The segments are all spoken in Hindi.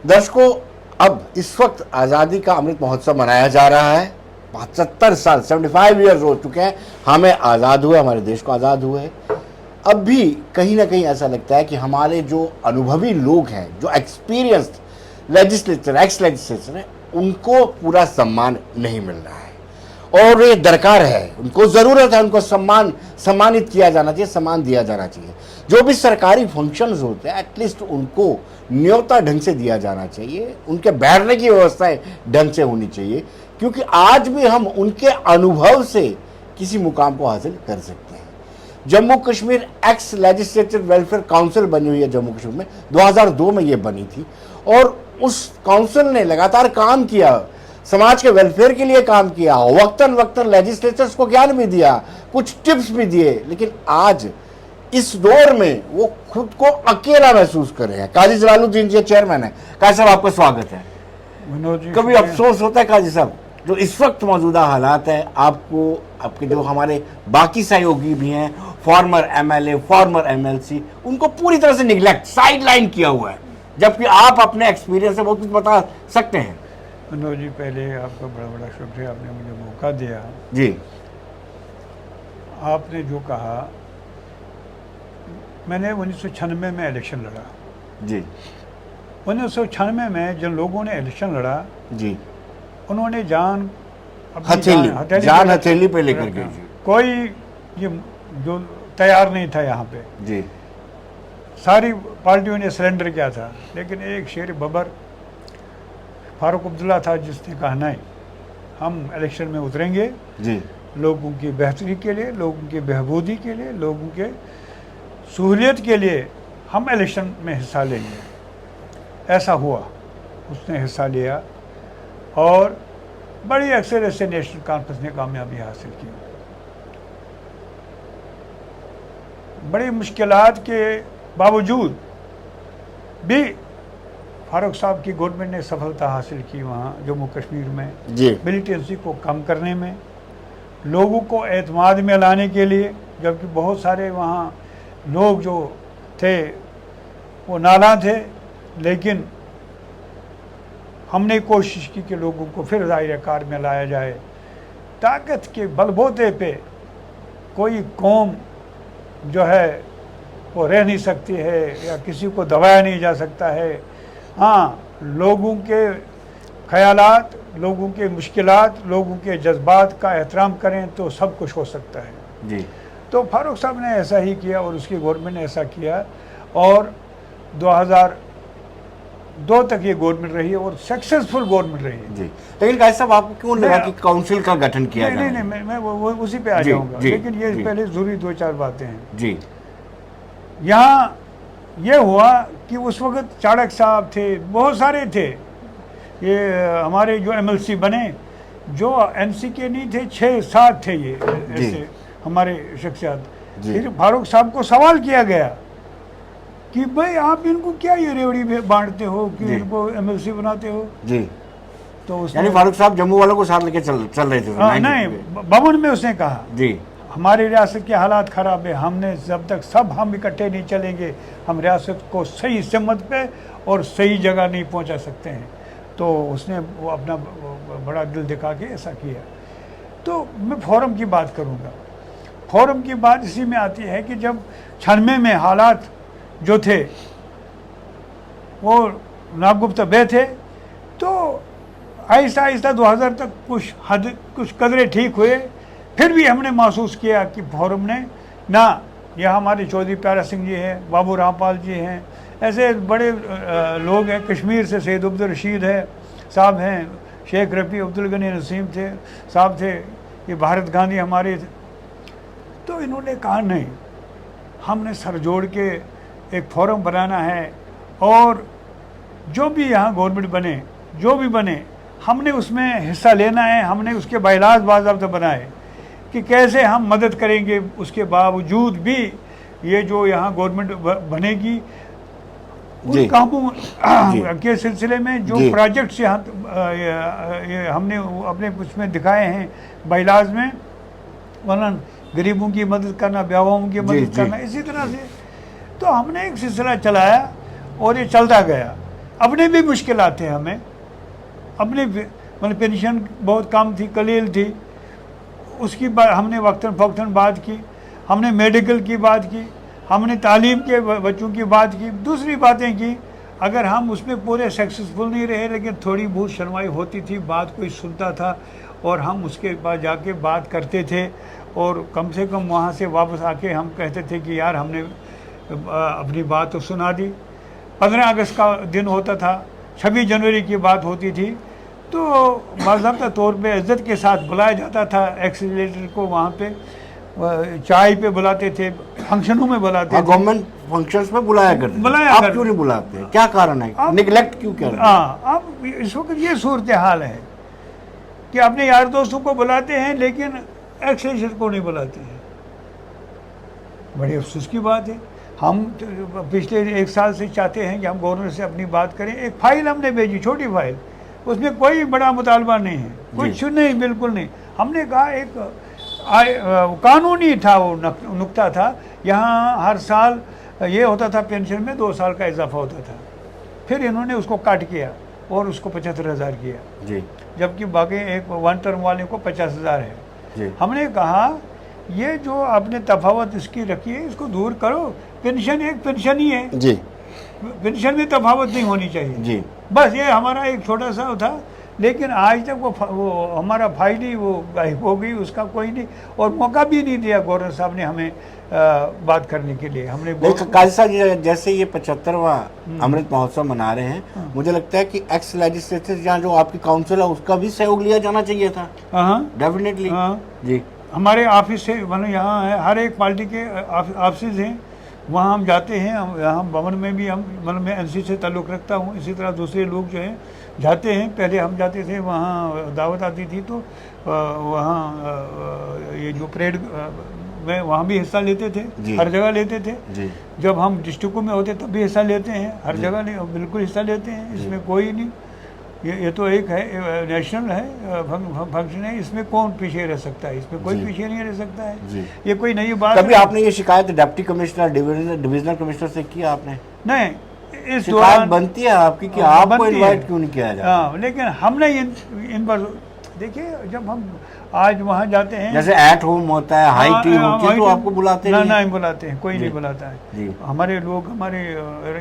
दर्शकों, अब इस वक्त आज़ादी का अमृत महोत्सव मनाया जा रहा है। 75 साल 75 ईयर्स हो चुके हैं हमें आज़ाद हुए, हमारे देश को आज़ाद हुए। अब भी कहीं ना कहीं ऐसा लगता है कि हमारे जो अनुभवी लोग हैं, जो एक्सपीरियंस्ड लेजिस्लेचर, एक्स लेजिस्लेचर हैं, उनको पूरा सम्मान नहीं मिल रहा है और ये दरकार है, उनको ज़रूरत है, उनको सम्मानित किया जाना चाहिए, सम्मान दिया जाना चाहिए। जो भी सरकारी फंक्शंस होते हैं एटलीस्ट उनको न्योता ढंग से दिया जाना चाहिए, उनके बैठने की व्यवस्थाएं ढंग से होनी चाहिए, क्योंकि आज भी हम उनके अनुभव से किसी मुकाम को हासिल कर सकते हैं। Jammu Kashmir x legislative welfare council बनी हुई है जम्मू कश्मीर में, 2002 में ये बनी थी और उस काउंसिल ने लगातार काम किया, समाज के वेलफेयर के लिए काम किया, वक्तन वक्तन लेजिस्लेचर्स को ज्ञान भी दिया, कुछ टिप्स भी दिए, लेकिन आज इस दौर में वो खुद को अकेला महसूस कर रहे हैं। काजी जलालुद्दीन जी चेयरमैन है। काजी साहब, आपका स्वागत है। कभी अफसोस होता है काजी साहब, जो इस वक्त मौजूदा हालात है, आपको आपके जो हमारे बाकी सहयोगी भी हैं, फॉर्मर एमएलए, फॉर्मर एमएलसी, उनको पूरी तरह से निगलेक्ट, साइडलाइन किया हुआ है, जबकि आप अपने एक्सपीरियंस से बहुत कुछ बता सकते हैं। मनोज जी, पहले आपका बड़ा बड़ा शुक्रिया, आपने मुझे मौका दिया जी। आपने जो कहा, मैंने 1996 में इलेक्शन लड़ा जी। 1996 में जिन लोगों ने इलेक्शन लड़ा जी, उन्होंने जान हथेली पे लेकर गए। कोई ये जो तैयार नहीं था यहाँ पे जी। सारी पार्टियों ने सरेंडर किया था, लेकिन एक शेर बबर फारूक अब्दुल्ला था जिसने कहा नहीं, हम इलेक्शन में उतरेंगे जी, लोगों की बेहतरी के लिए, लोगों की बहबूदी के लिए, लोगों के सहूलियत के लिए हम इलेक्शन में हिस्सा लेंगे। ऐसा हुआ, उसने हिस्सा लिया और बड़ी अक्सर से नेशनल कॉन्फ्रेंस ने कामयाबी हासिल की। बड़ी मुश्किलात के बावजूद भी फारूक साहब की गवर्नमेंट ने सफलता हासिल की वहाँ जम्मू कश्मीर में मिलिटेंसी को कम करने में, लोगों को एतमाद में लाने के लिए, जबकि बहुत सारे वहाँ लोग जो थे वो नाला थे, लेकिन हमने कोशिश की कि लोगों को फिर दायरे कार में लाया जाए। ताकत के बलबूते पे कोई कौम जो है वो रह नहीं सकती है या किसी को दबाया नहीं जा सकता है। हाँ, लोगों के ख्यालात, लोगों के मुश्किलात, लोगों के जज्बात का एहतराम करें तो सब कुछ हो सकता है जी। तो फारूक साहब ने ऐसा ही किया और उसकी गवर्नमेंट ने ऐसा किया और 2002 तक ये गवर्नमेंट रही है और सक्सेसफुल गवर्नमेंट रही है। जी। लेकिन काजी साहब, आपको क्यों लगा कि काउंसिल का गठन किया जाए? नहीं, मैं वो उसी पे आ जाऊंगा, लेकिन ये पहले जरूरी 2-4 बातें हैं। जी। यहाँ ये हुआ कि उस वक्त चाणक्य साहब थे, बहुत सारे थे, ये हमारे जो एमएलसी बने, जो एनसी के नहीं थे, 6-7 थे ये ऐसे हमारे शख्सियात। फिर फारूक साहब को सवाल किया गया कि भाई आप इनको क्या ये रेवड़ी बांटते हो कि इनको एमएलसी बनाते हो जी। तो यानी फारूक साहब जम्मू वालों को साथ लेके चल रहे थे? नहीं, भवन में उसने कहा जी, हमारी रियासत के हालात ख़राब है, हमने जब तक सब हम इकट्ठे नहीं चलेंगे हम रियासत को सही सिमत पे और सही जगह नहीं पहुंचा सकते हैं। तो उसने वो अपना बड़ा दिल दिखा के ऐसा किया। तो मैं फोरम की बात करूंगा। फोरम की बात इसी में आती है कि जब 96 में हालात जो थे वो नागुफ्तबे थे, तो आहिस्ता आहिस्ता 2000 तक कुछ कदरे ठीक हुए। फिर भी हमने महसूस किया कि फोरम ने ना, यह हमारे चौधरी प्यारा सिंह जी हैं, बाबू रामपाल जी हैं, ऐसे बड़े लोग हैं, कश्मीर से सैयद अब्दुल रशीद है साहब हैं, शेख रफ़ी अब्दुल गनी नसीम थे साहब थे, ये भारत गांधी हमारे थे। तो इन्होंने कहा नहीं, हमने सर जोड़ के एक फोरम बनाना है और जो भी यहाँ गवर्नमेंट बने, जो भी बने, हमने उसमें हिस्सा लेना है। हमने उसके बाइलाज बाज़ाब्ता बनाए कि कैसे हम मदद करेंगे। उसके बावजूद भी ये जो यहाँ गवर्नमेंट बनेगी उन कामों के सिलसिले में जो प्रोजेक्ट्स यहाँ हमने अपने उसमें दिखाए हैं बाइलाज में, वरना गरीबों की मदद करना, बेवाओं की मदद करना, इसी तरह से तो हमने एक सिलसिला चलाया और ये चलता गया। अपने भी मुश्किलात थे हमें, अपने मतलब पेंशन बहुत कम थी, कलील थी, उसकी बात हमने वक्तन फ़ौक्तन बात की, हमने मेडिकल की बात की, हमने तालीम के बच्चों की बात की, दूसरी बातें की। अगर हम उसमें पूरे सक्सेसफुल नहीं रहे, लेकिन थोड़ी बहुत सुनवाई होती थी, बात कोई सुनता था और हम उसके बाद जाके बात करते थे, और कम से कम वहाँ से वापस आके हम कहते थे कि यार हमने अपनी बात तो सुना दी। 15 अगस्त का दिन होता था, 26 जनवरी की बात होती थी, तो बाज़ाब्ता तौर पे इज़्ज़त के साथ बुलाया जाता था एक्सीलेटर को, वहाँ पे चाय पे बुलाते थे, फंक्शनों में बुलाते थे। गवर्नमेंट फंक्शंस में बुलाया करते थे, आप क्यों नहीं बुलाते, क्या कारण है, निगलेक्ट क्यों कर रहे हैं? हाँ, अब इस वक्त ये सूरत हाल है कि अपने यार दोस्तों को बुलाते हैं लेकिन एक्सीलेटर को नहीं बुलाते हैं। बड़ी अफसोस की बात है। हम पिछले 1 साल से चाहते हैं कि हम गवर्नर से अपनी बात करें। एक फ़ाइल हमने भेजी, छोटी फाइल, उसमें कोई बड़ा मुतालबा नहीं है, कुछ नहीं, बिल्कुल नहीं। हमने कहा एक कानूनी था, वो नुक्ता था, यहाँ हर साल ये होता था, पेंशन में 2 साल का इजाफा होता था, फिर इन्होंने उसको काट किया और उसको 75,000 किया जी, जबकि बाकी एक 1 टर्म वाले को 50,000 है जी। हमने कहा ये जो आपने तफावत इसकी रखी है इसको दूर करो, पेंशन एक पेंशन ही है जी, पेंशन में तफावत नहीं होनी चाहिए जी। बस ये हमारा एक छोटा सा था। लेकिन आज तक वो हमारा फाइल ही वो गायब हो गई, उसका कोई नहीं, और मौका भी नहीं दिया गवर्नर साहब ने हमें बात करने के लिए। हमने काजी साहब, जैसे ये 75वां अमृत महोत्सव मना रहे हैं, मुझे लगता है कि एक्स लेजिस्लेचर जहाँ जो आपकी काउंसिल है उसका भी सहयोग लिया जाना चाहिए था। हाँ, डेफिनेटली। जी, हमारे ऑफिस से मतलब यहाँ है, हर एक पार्टी के ऑफिस हैं, वहाँ हम जाते हैं। हम यहाँ भवन में भी हम मतलब मैं एनसी से ताल्लुक़ रखता हूँ, इसी तरह दूसरे लोग जो हैं जाते हैं। पहले हम जाते थे, वहाँ दावत आती थी तो वहाँ ये जो परेड में वहाँ भी हिस्सा लेते थे, हर जगह लेते थे जी। जब हम डिस्ट्रिक्टों में होते तब भी हिस्सा लेते हैं, हर जगह नहीं, बिल्कुल हिस्सा लेते हैं, इसमें कोई नहीं। ये तो एक है, नेशनल है फंक्शन है, इसमें कौन पीछे रह सकता है, इसमें कोई पीछे नहीं रह सकता है। ये कोई नई बात कभी आपने ये शिकायत डिप्टी कमिश्नर डिविजनल कमिश्नर से किया आपने? नहीं, इस शिकायत बनती है आपकी कि आपको इनवाइट क्यों नहीं किया जाता? हाँ, लेकिन हमने इन पर देखिए, जब हम आज वहाँ जाते हैं, जैसे एट होम होता है, हाई टी होती है, तो आपको बुलाते हैं? नहीं बुलाते हैं, कोई नहीं बुलाता है। हमारे लोग, हमारे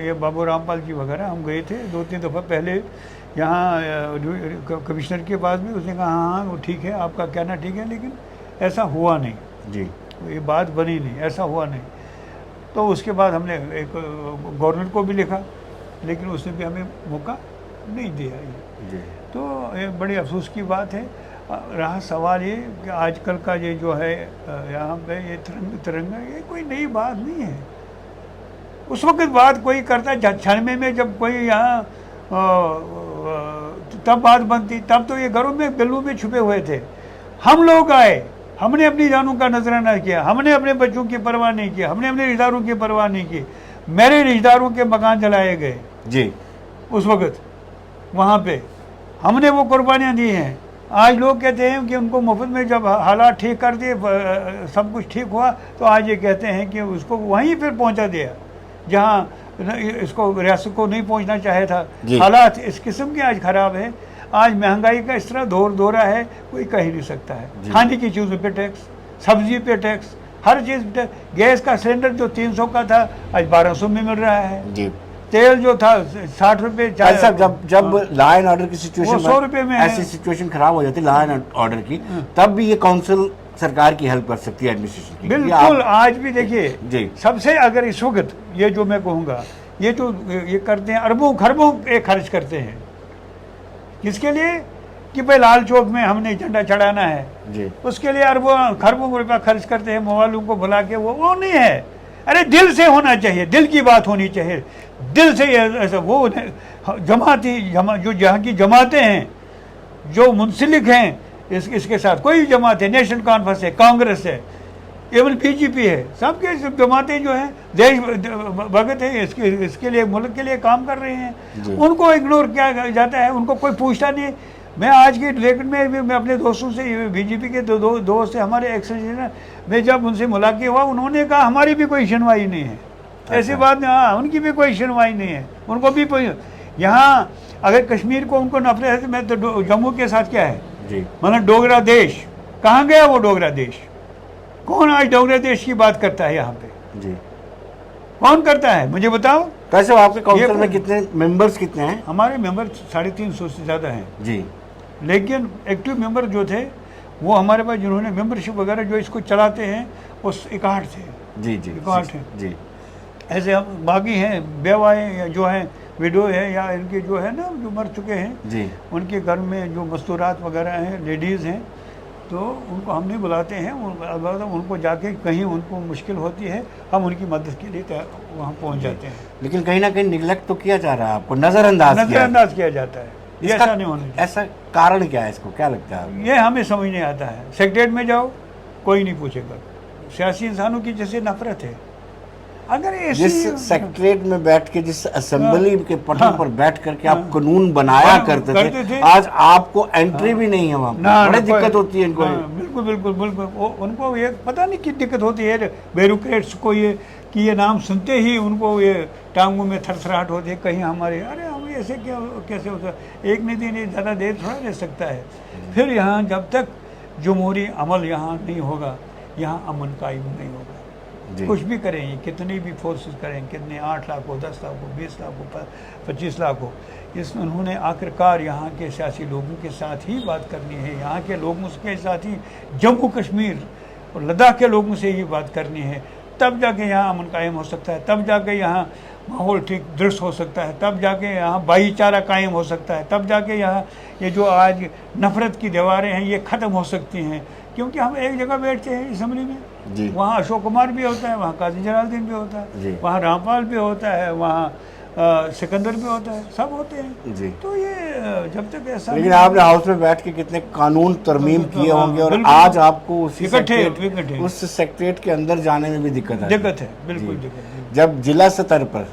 ये बाबू रामपाल जी वगैरह, हम गए थे 2-3 दफ़ा पहले यहाँ कमिश्नर के पास भी, उसने कहा हाँ वो ठीक है, आपका कहना ठीक है, लेकिन ऐसा हुआ नहीं जी, ये बात बनी नहीं, ऐसा हुआ नहीं। तो उसके बाद हमने एक गवर्नर को भी लिखा, लेकिन उसने भी हमें मौका नहीं दिया जी। तो ये बड़ी अफसोस की बात है। रहा सवाल ये कि आजकल का ये जो है यहाँ पे ये तिरंगा, ये कोई नई बात नहीं है। उस वक्त बात कोई करता 96 में जब कोई यहाँ तब बात बनती, तब तो ये घरों में बिल्लू में छुपे हुए थे। हम लोग आए, हमने अपनी जानों का नजराना किया, हमने अपने बच्चों की परवाह नहीं की, हमने अपने रिश्तेदारों की परवाह नहीं की। मेरे रिश्तेदारों के मकान जलाए गए जी, उस वक्त वहाँ पे हमने वो कुर्बानियाँ दी हैं। आज लोग कहते हैं कि उनको मुफ्त में जब हालात ठीक कर दिए, सब कुछ ठीक हुआ, तो आज ये कहते हैं कि उसको वहीं फिर पहुँचा दिया जहाँ इसको रियासत को नहीं पहुँचना चाहे था। हालात इस किस्म के आज ख़राब है। आज महंगाई का इस तरह दौरा है, कोई कह ही नहीं सकता है। खाने की चीज़ों पे टैक्स, सब्जी पे टैक्स, हर चीज़ पे टैक्स। गैस का सिलेंडर जो 300 का था आज 1200 में मिल रहा है जी। तेल जो था 60 रुपये। जब लॉ एंड ऑर्डर की सिचुएशन 100 रुपये में ऐसी सिचुएशन खराब हो जाती है लॉ एंड ऑर्डर की, तब भी ये काउंसिल सरकार की हेल्प कर सकती है, एडमिनिस्ट्रेशन की। बिल्कुल, आज भी देखिए सबसे, अगर इस वक्त ये जो मैं कहूँगा, ये जो ये करते हैं, अरबों खरबों खर्च करते हैं, किसके लिए? कि भाई लाल चौक में हमने झंडा चढ़ाना है जी। उसके लिए अरबों खरबों रुपया खर्च करते हैं, मोबाइलों को बुला के। वो नहीं है। अरे दिल से होना चाहिए, दिल की बात होनी चाहिए, दिल से ऐसा। वो जो जहाँ की जमातें हैं, जो मुंसलिक हैं इसके साथ, कोई जमात है, नेशनल कॉन्फ्रेंस है, कांग्रेस है, एवं बीजेपी है, सबके जमातें जो हैं देश भगत है, इसके लिए, मुल्क के लिए काम कर रहे हैं। उनको इग्नोर किया जाता है, उनको कोई पूछता नहीं। मैं आज की डेट में भी मैं अपने दोस्तों से, बीजेपी के दोस्त से, हमारे एक्सेलेटर में जब उनसे मुलाकात हुआ, उन्होंने कहा हमारी भी कोई सुनवाई नहीं है। ऐसी बात नहीं, हाँ, उनकी भी कोई सुनवाई नहीं है, उनको भी कोई। यहाँ अगर कश्मीर को उनको नफरत है तो मैं तो जम्मू के साथ क्या है, जी मतलब डोगरा देश कहाँ गया वो डोगरा देश? कौन आज डोगरा देश की बात करता है यहाँ पे? जी कौन करता है मुझे बताओ। कैसे हो? आपके काउंसिल में कितने मेंबर्स कितने हैं? हमारे मेंबर 350 से ज़्यादा हैं, जी लेकिन एक्टिव मेंबर जो थे वो हमारे पास जिन्होंने मेंबरशिप वगैरह जो इसको चलाते हैं वो 61 थे। जी जी 61 हैं। जी ऐसे हम बाकी हैं बेवाएँ जो हैं, विडो है या इनके जो है ना जो मर चुके हैं, जी उनके घर में जो मस्तूरात वगैरह हैं, लेडीज़ हैं, तो उनको हम नहीं बुलाते हैं। अलबत्ता उनको जाके कहीं उनको मुश्किल होती है हम उनकी मदद के लिए वहाँ पहुँच जाते हैं। लेकिन कहीं ना कहीं निगलेक्ट तो किया जा रहा है, आपको नजरअंदाज किया जाता है। ये इसका ऐसा नहीं होना चाहिए। ऐसा कारण क्या है? इसको क्या लगता है आपको? ये हमें समझ नहीं आता है। सेक्रेटरीट में जाओ कोई नहीं पूछेगा। सियासी इंसानों की जैसे नफरत है। अगर ऐसी जिस सेक्रेटरीट में बैठ के, जिस असेंबली के पटल हाँ, पर बैठ करके आप कानून बनाया करते थे, आज आपको एंट्री भी नहीं है वहाँ पर। बड़ी दिक्कत होती है इनको। बिल्कुल बिल्कुल बिल्कुल। उनको ये पता नहीं कितनी दिक्कत होती है ब्यूरोक्रेट्स को, ये कि ये नाम सुनते ही उनको ये टांगों में थरथराहट होती है। कहीं हमारे अरे हम ऐसे क्या कैसे होता है? एक नहीं दिन ज़्यादा देर थोड़ा रह सकता है। फिर यहाँ जब तक जमहूरी अमल यहाँ नहीं होगा, यहाँ अमन कायम नहीं होगा। कुछ भी करें, कितनी भी फोर्सेस करें, कितने 8 लाख हो, 10 लाख हो, 20 लाख हो, 25 लाख हो, उन्होंने आखिरकार यहाँ के सियासी लोगों के साथ ही बात करनी है। यहाँ के लोगों के साथ ही, जम्मू कश्मीर और लद्दाख के लोगों से ही बात करनी है। तब जाके यहाँ अमन कायम हो सकता है, तब जाके यहाँ माहौल ठीक दृढ़ हो सकता है, तब जाके यहाँ भाईचारा कायम हो सकता है, तब जाके यहाँ ये जो आज नफरत की दीवारें हैं ये ख़त्म हो सकती हैं। क्योंकि हम एक जगह बैठते हैं असम्बली में, वहाँ अशोक कुमार भी होता है, वहाँ काजी जलालुद्दीन भी होता है, वहाँ रामपाल भी होता है, वहाँ सिकंदर भी होता है, सब होते हैं जी। तो ये जब तक ऐसा, लेकिन आपने हाउस में बैठ के कितने कानून तरमीम किए होंगे और आज आपको उस सेक्रेटरीट के अंदर जाने में भी दिक्कत है। बिल्कुल दिक्कत। जब जिला स्तर पर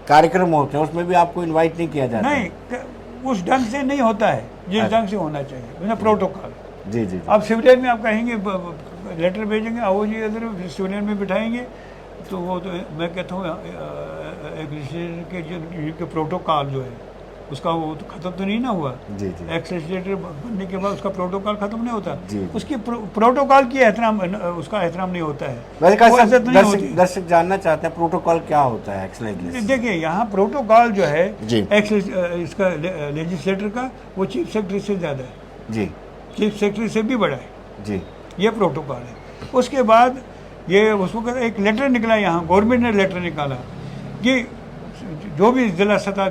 कार्यक्रम होते हैं उसमें भी आपको इन्वाइट नहीं किया जाता? नहीं, उस ढंग से नहीं होता है जिस ढंग से होना चाहिए, प्रोटोकॉल। जी जी। आप सिविलियन में आप कहेंगे, लेटर भेजेंगे, आओ जी इधर, सिविलियन में बिठाएंगे, तो वो तो मैं कहता हूँ के प्रोटोकॉल जो है उसका वो तो ख़त्म तो नहीं ना हुआ। जी जी। एक्स लेजिस्लेटर बनने के बाद उसका प्रोटोकॉल ख़त्म नहीं होता जी। उसकी प्रोटोकॉल की एहतराम, उसका एहतराम नहीं होता है। दर्शक जानना चाहते हैं प्रोटोकॉल क्या होता है एक्स लेजिस्लेटर? देखिए यहाँ प्रोटोकॉल जो है एक्स इसका लेजिस्लेटर का, वो चीफ सेक्रेटरी से ज़्यादा है जी, चीफ सेक्रेटरी से भी बड़ा है जी, ये प्रोटोकॉल है। उसके बाद ये उसको एक लेटर निकला, यहाँ गवर्नमेंट ने लेटर निकाला कि जो भी ज़िला सतह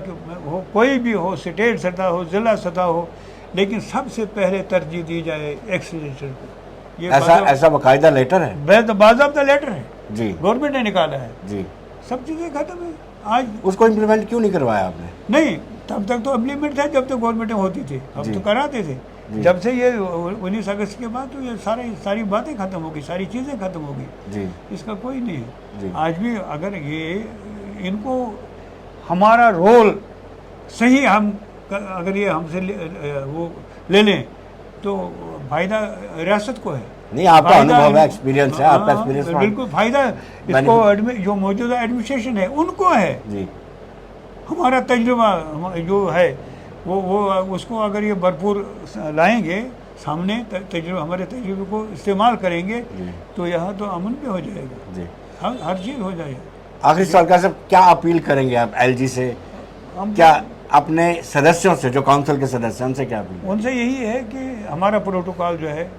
हो, कोई भी हो, स्टेट सतह हो, ज़िला सतह हो, लेकिन सबसे पहले तरजीह दी जाए एक्स लेजिस्लेटर को। ये ऐसा बाकायदा लेटर है, बाज़ाब्ता लेटर है जी, गवर्नमेंट ने निकाला है जी। सब चीज़ें खत्म है। आज उसको इम्प्लीमेंट क्यों नहीं करवाया आपने? नहीं, तब तक तो इम्प्लीमेंट था जब तक गवर्नमेंट होती थी, हम तो कराते थे। जब से ये 19 अगस्त के बाद तो ये सारी बातें खत्म हो गई, सारी चीज़ें खत्म हो गई, इसका कोई नहीं है। आज भी अगर ये इनको हमारा रोल सही, हम अगर ये हमसे वो ले लें तो फायदा रियासत को है। नहीं, आपका अनुभव है, एक्सपीरियंस है, आपका एक्सपीरियंस बिल्कुल फायदा इसको जो मौजूदा एडमिनिस्ट्रेशन है उनको है जी। हमारा तजुर्बा जो है वो उसको अगर ये भरपूर लाएंगे सामने, हमारे तजुर्बे को इस्तेमाल करेंगे तो यहाँ तो अमन भी हो जाएगा जी, हर चीज़ हो जाएगा। आखिरी सवाल का, सब क्या अपील करेंगे आप एलजी से, क्या अपने सदस्यों से, जो काउंसिल के सदस्य, उनसे क्या अपील? उनसे यही है कि हमारा प्रोटोकॉल जो है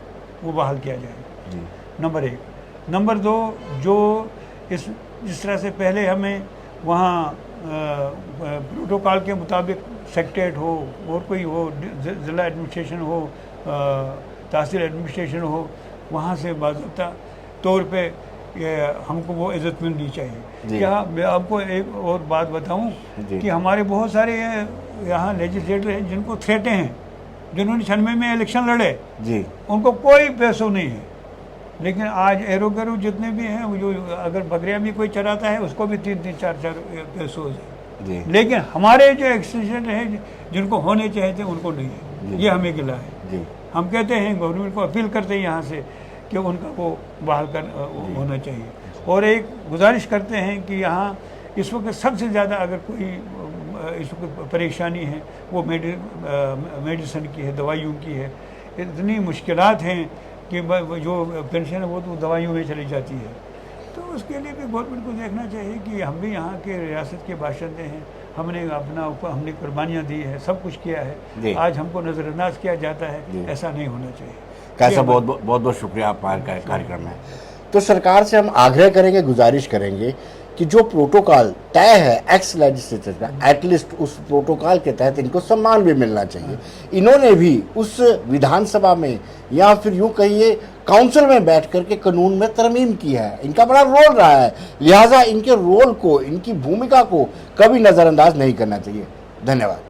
वो बहाल किया जाए जी, नंबर 1। नंबर 2, जो जिस तरह से पहले हमें वहाँ प्रोटोकॉल के मुताबिक सेक्रेटरीट हो और कोई हो, ज़िला एडमिनिस्ट्रेशन हो, तहसील एडमिनिस्ट्रेशन हो, वहाँ से बाज़ाब्ता तौर पे हमको वो इज़्ज़त मिलनी चाहिए। क्या मैं आपको एक और बात बताऊं कि हमारे बहुत सारे यहाँ लेजिस्लेटर हैं जिनको थ्रेटें हैं, जिन्होंने 96 में इलेक्शन लड़े जी, उनको कोई पैसों नहीं है, लेकिन आज एरो गैरो जितने भी हैं, जो अगर बकरियाँ भी कोई चराता है उसको भी 3-3, 4-4 पैसों जी। लेकिन हमारे जो एक्सटेंशन है जिनको होने चाहिए थे उनको नहीं है, ये हमें गिला है जी। हम कहते हैं, गवर्नमेंट को अपील करते हैं यहाँ से कि उनका वो बहाल कर होना चाहिए। और एक गुजारिश करते हैं कि यहाँ इस वक्त सबसे ज़्यादा अगर कोई इस परेशानी है वो मेडिसिन की है, दवाइयों की है। इतनी मुश्किलात हैं कि जो पेंशन है वो तो दवाइयों में चली जाती है। तो उसके लिए भी गवर्नमेंट को देखना चाहिए कि हम भी यहाँ के रियासत के बाशिंदे हैं, हमने कुर्बानियाँ दी है, सब कुछ किया है, आज हमको नज़रअंदाज किया जाता है, ऐसा नहीं होना चाहिए। कैसा बहुत बहुत शुक्रिया आप कार्यक्रम में। तो सरकार से हम आग्रह करेंगे, गुजारिश करेंगे कि जो प्रोटोकॉल तय है एक्स लेजिस्लेचर का, एटलीस्ट उस प्रोटोकॉल के तहत इनको सम्मान भी मिलना चाहिए। इन्होंने भी उस विधानसभा में या फिर यूं कहिए काउंसिल में बैठ करके कानून में तरमीम की है, इनका बड़ा रोल रहा है, लिहाजा इनके रोल को, इनकी भूमिका को कभी नज़रअंदाज नहीं करना चाहिए। धन्यवाद।